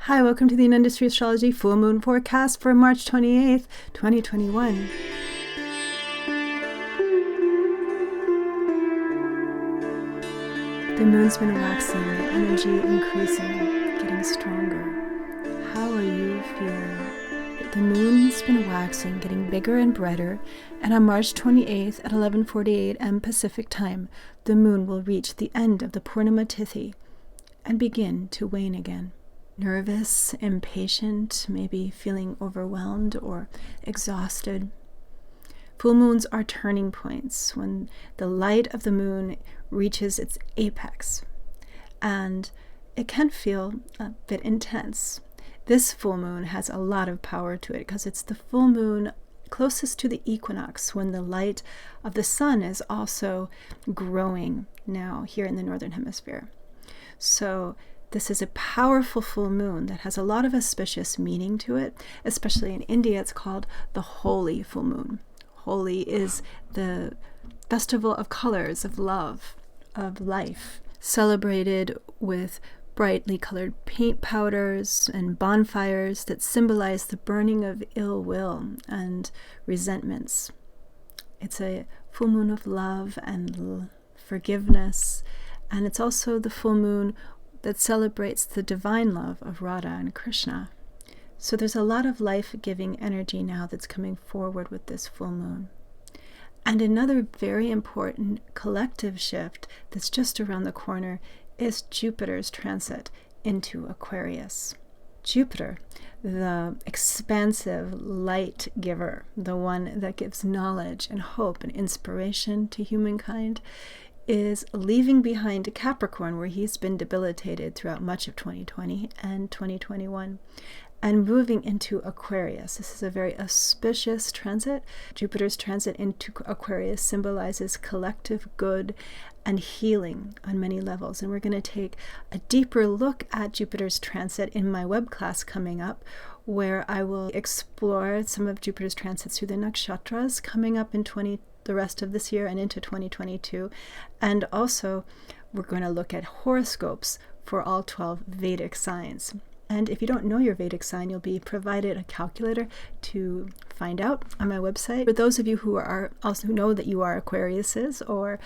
Hi, welcome to the Industry Astrology Full Moon Forecast for March 28th, 2021. The moon's been waxing, the energy increasing, getting stronger. How are you feeling? The moon's been waxing, getting bigger and brighter, and on March 28th at 11:48 am Pacific time, the moon will reach the end of the Purnima Tithi and begin to wane again. Nervous, impatient, maybe feeling overwhelmed or exhausted. Full moons are turning points when the light of the moon reaches its apex, and it can feel a bit intense. This full moon has a lot of power to it because it's the full moon closest to the equinox, when the light of the sun is also growing now here in the northern hemisphere. So this is a powerful full moon that has a lot of auspicious meaning to it. Especially in India, it's called the Holi full moon. Holi is the festival of colors, of love, of life, celebrated with brightly colored paint powders and bonfires that symbolize the burning of ill will and resentments. It's a full moon of love and forgiveness, and it's also the full moon that celebrates the divine love of Radha and Krishna. So there's a lot of life-giving energy now that's coming forward with this full moon. And another very important collective shift that's just around the corner is Jupiter's transit into Aquarius. Jupiter, the expansive light giver, the one that gives knowledge and hope and inspiration to humankind, is leaving behind Capricorn, where he's been debilitated throughout much of 2020 and 2021, and moving into Aquarius. This is a very auspicious transit. Jupiter's transit into Aquarius symbolizes collective good and healing on many levels. And we're going to take a deeper look at Jupiter's transit in my web class coming up, where I will explore some of Jupiter's transits through the nakshatras coming up in the rest of this year and into 2022. And also, we're going to look at horoscopes for all 12 Vedic signs. And if you don't know your Vedic sign, you'll be provided a calculator to find out on my website. For those of you who know that you are Aquariuses, or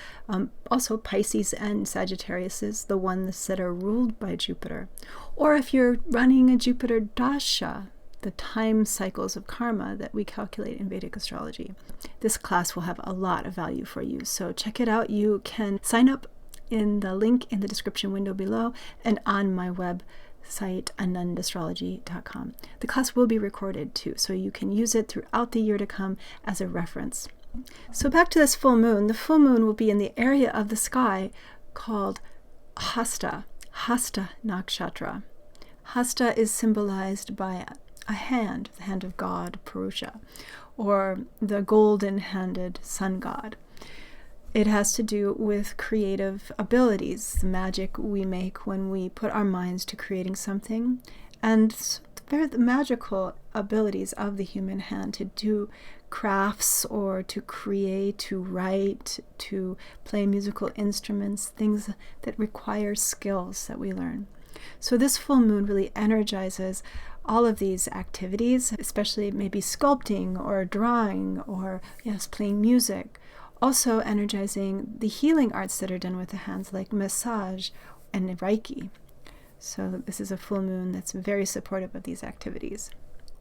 also Pisces and Sagittariuses, the ones that are ruled by Jupiter. Or if you're running a Jupiter dasha, the time cycles of karma that we calculate in Vedic astrology. This class will have a lot of value for you, so check it out. You can sign up in the link in the description window below and on my website, anandastrology.com. The class will be recorded too, so you can use it throughout the year to come as a reference. So back to this full moon. The full moon will be in the area of the sky called Hasta Nakshatra. Hasta is symbolized by a hand, the hand of God, Purusha, or the golden-handed sun god. It has to do with creative abilities, the magic we make when we put our minds to creating something, and the magical abilities of the human hand to do crafts or to create, to write, to play musical instruments, things that require skills that we learn. So this full moon really energizes all of these activities, especially maybe sculpting or drawing or playing music. Also energizing the healing arts that are done with the hands, like massage and Reiki. So this is a full moon that's very supportive of these activities.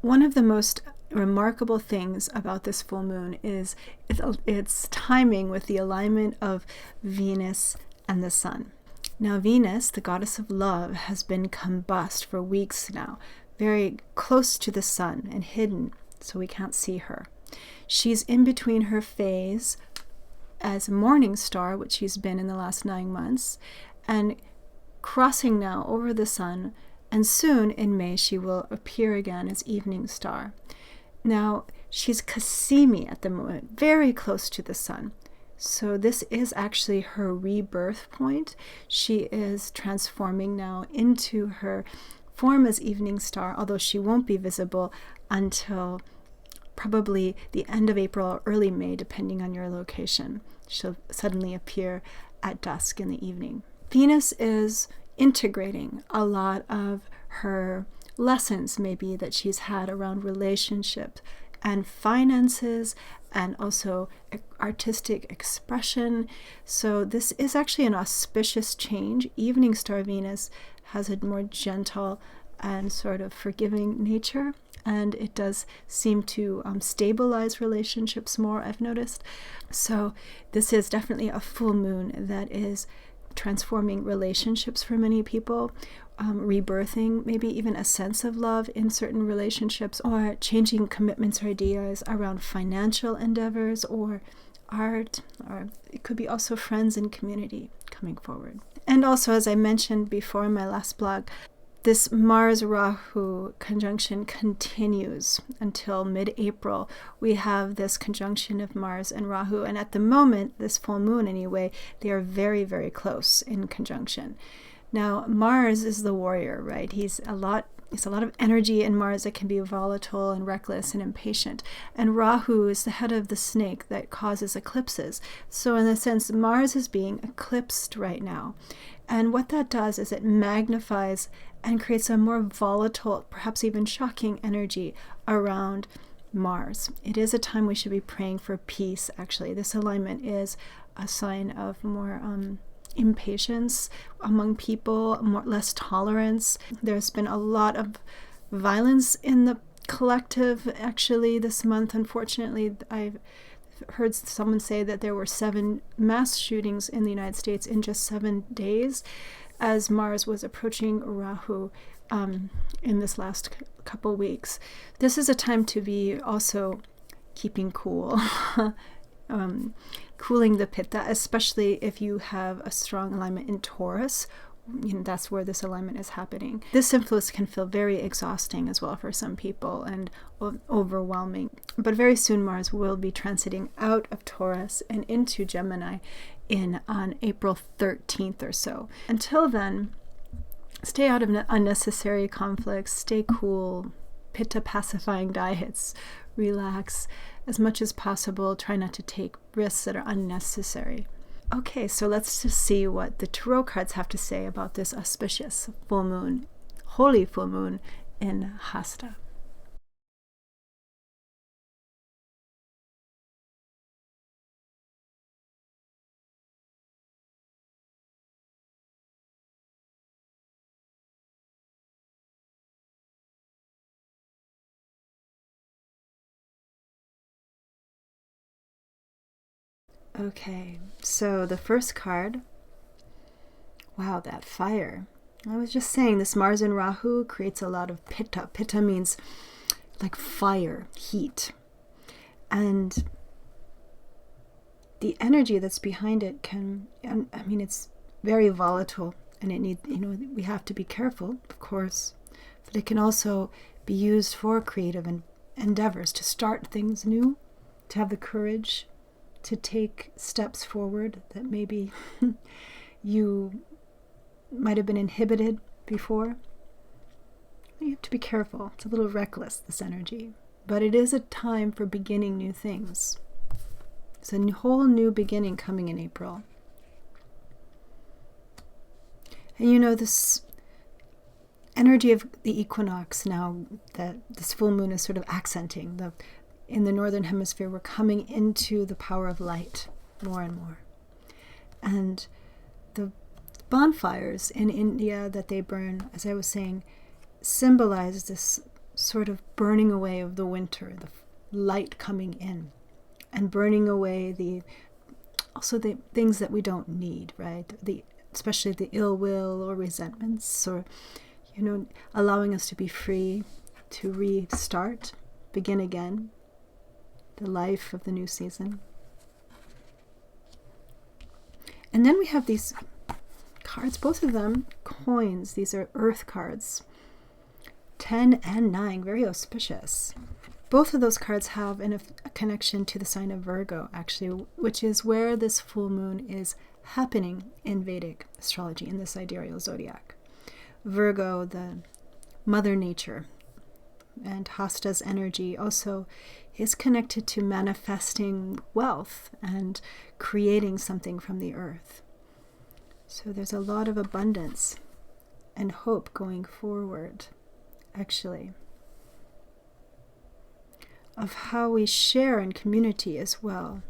One of the most remarkable things about this full moon is its timing with the alignment of Venus and the sun. Now Venus, the goddess of love, has been combust for weeks now, very close to the sun and hidden, so we can't see her. She's in between her phase as morning star, which she's been in the last 9 months, and crossing now over the sun, and soon in May she will appear again as evening star. Now she's Cassimi at the moment, very close to the sun. So this is actually her rebirth point. She is transforming now into her form as evening star, although she won't be visible until probably the end of April or early May, depending on your location. She'll suddenly appear at dusk in the evening. Venus is integrating a lot of her lessons maybe that she's had around relationships and finances, and also artistic expression. So this is actually an auspicious change. Evening star Venus has a more gentle and sort of forgiving nature, and it does seem to stabilize relationships more, I've noticed. So this is definitely a full moon that is transforming relationships for many people, rebirthing maybe even a sense of love in certain relationships, or changing commitments or ideas around financial endeavors or art, or it could be also friends and community coming forward. And also, as I mentioned before in my last blog, this Mars-Rahu conjunction continues until mid-April. We have this conjunction of Mars and Rahu, and at the moment, this full moon anyway, they are very, very close in conjunction. Now, Mars is the warrior, right? He's a lot of energy in Mars that can be volatile and reckless and impatient. And Rahu is the head of the snake that causes eclipses. So in a sense, Mars is being eclipsed right now. And what that does is it magnifies and creates a more volatile, perhaps even shocking energy around Mars. It is a time we should be praying for peace, actually. This alignment is a sign of more impatience among people, less tolerance. There's been a lot of violence in the collective, actually, this month. Unfortunately, I've heard someone say that there were 7 mass shootings in the United States in just 7 days as Mars was approaching Rahu in this last couple weeks. This is a time to be also keeping cool, cooling the pitta, especially if you have a strong alignment in Taurus. That's where this alignment is happening. This influence can feel very exhausting as well for some people and overwhelming. But very soon Mars will be transiting out of Taurus and into Gemini on April 13th or so. Until then, stay out of unnecessary conflicts, stay cool, pitta pacifying diets, relax as much as possible, try not to take risks that are unnecessary. Okay, so let's just see what the tarot cards have to say about this auspicious full moon, Holi full moon in Hasta. Okay, so the first card, wow, that fire. I was just saying this Mars and Rahu creates a lot of pitta. Pitta means like fire, heat. And the energy that's behind it it's very volatile, and we have to be careful, of course, but it can also be used for creative endeavors, to start things new, to have the courage to take steps forward that maybe you might have been inhibited before. You have to be careful. It's a little reckless, this energy. But it is a time for beginning new things. It's a whole new beginning coming in April. And this energy of the equinox now, that this full moon is sort of accenting, in the northern hemisphere, we're coming into the power of light more and more. And the bonfires in India that they burn, as I was saying, symbolize this sort of burning away of the winter, the light coming in, and burning away the things that we don't need, right? Especially the ill will or resentments, or allowing us to be free to restart, begin again, the life of the new season. And then we have these cards, both of them coins. These are earth cards, 10 and 9, very auspicious. Both of those cards have a connection to the sign of Virgo, actually, which is where this full moon is happening in Vedic astrology, in the sidereal zodiac. Virgo, the mother nature, and Hasta's energy also is connected to manifesting wealth and creating something from the earth. So there's a lot of abundance and hope going forward actually, of how we share in community as well,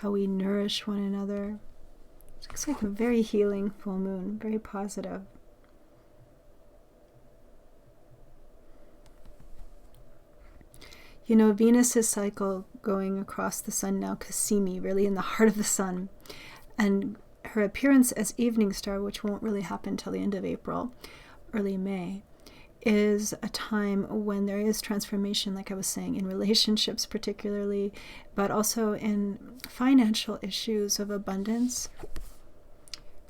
how we nourish one another. It looks like a very healing full moon, very positive. You know, Venus's cycle going across the sun now, Cassimi, really in the heart of the sun, and her appearance as evening star, which won't really happen till the end of April, early May, is a time when there is transformation, like I was saying, in relationships particularly, but also in financial issues of abundance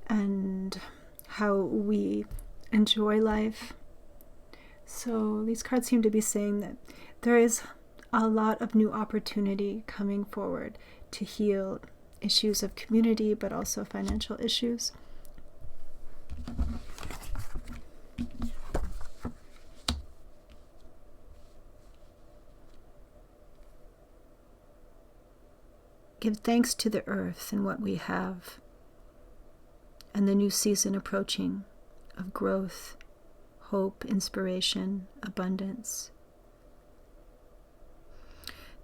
and how we enjoy life. So these cards seem to be saying that there is a lot of new opportunity coming forward to heal issues of community, but also financial issues. Give thanks to the earth and what we have, and the new season approaching of growth, hope, inspiration, abundance.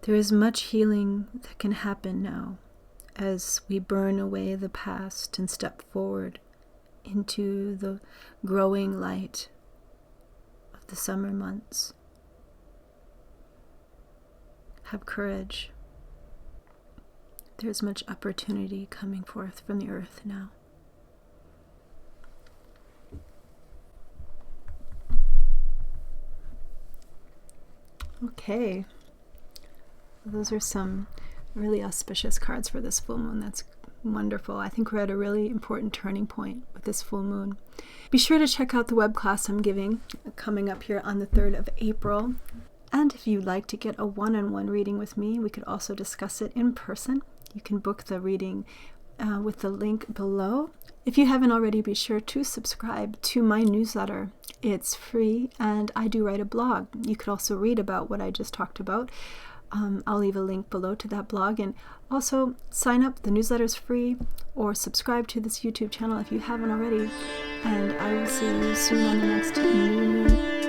There is much healing that can happen now as we burn away the past and step forward into the growing light of the summer months. Have courage. There's much opportunity coming forth from the earth now. Okay. Those are some really auspicious cards for this full moon. That's wonderful. I think we're at a really important turning point with this full moon. Be sure to check out the web class I'm giving coming up here on the 3rd of April. And if you'd like to get a one-on-one reading with me, we could also discuss it in person. You can book the reading with the link below. If you haven't already, be sure to subscribe to my newsletter. It's free, and I do write a blog. You could also read about what I just talked about. I'll leave a link below to that blog, and also sign up. The newsletter's free, or subscribe to this YouTube channel if you haven't already. And I will see you soon on the next new moon